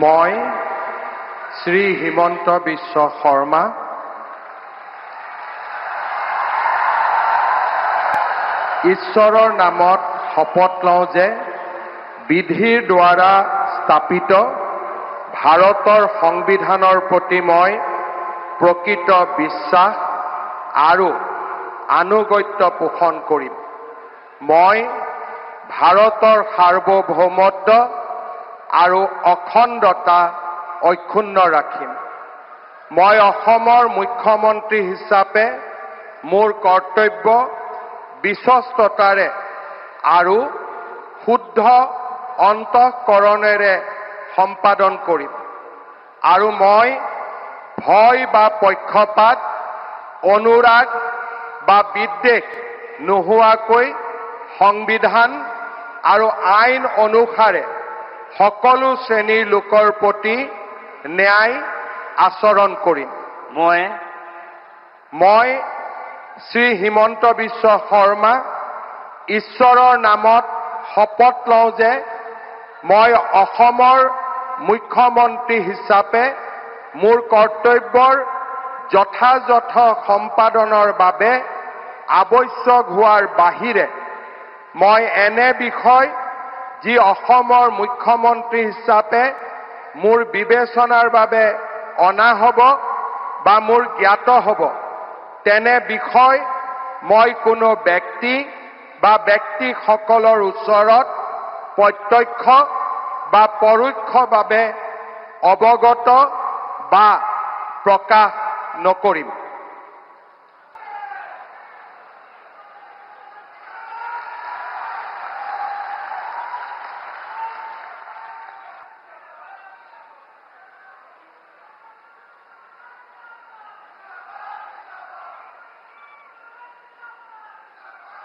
মই শ্ৰী হিমন্ত বিশ্ব শৰ্মা ঈশ্বৰৰ নামত শপত লওঁ যে বিধিৰ দ্বাৰা স্থাপিত ভাৰতৰ সংবিধানৰ প্ৰতি মই প্ৰকৃত বিশ্বাস আৰু আনুগত্য পোষণ কৰিম। মই ভাৰতৰ সাৰ্বভৌমত্ব আৰু অখণ্ডতা অক্ষুণ্ণ ৰাখিম। মই অসমৰ মুখ্যমন্ত্ৰী হিচাপে মোৰ কৰ্তব্য বিশ্বস্ততাৰে আৰু শুদ্ধ অন্তঃকৰণেৰে সম্পাদন কৰিম আৰু মই ভয় বা পক্ষপাত, অনুৰাগ বা বিদ্বেষ নোহোৱাকৈ সংবিধান আৰু আইন অনুসাৰে সকলো শ্ৰেণীৰ লোকৰ প্ৰতি ন্যায় আচৰণ কৰিম। মই শ্ৰী হিমন্ত বিশ্ব শৰ্মা ঈশ্বৰৰ নামত শপত লওঁ যে মই অসমৰ মুখ্যমন্ত্ৰী হিচাপে মোৰ কৰ্তব্যৰ যথাযথ সম্পাদনৰ বাবে আৱশ্যক হোৱাৰ বাহিৰে মই এনে বিষয় যি অসমৰ মুখ্যমন্ত্ৰী হিচাপে মোৰ বিবেচনাৰ বাবে অনা হ'ব বা মোৰ জ্ঞাত হ'ব তেনে বিষয় মই কোনো ব্যক্তি বা ব্যক্তিসকলৰ ওচৰত প্ৰত্যক্ষ বা পৰোক্ষভাৱে অৱগত বা প্ৰকাশ নকৰিম।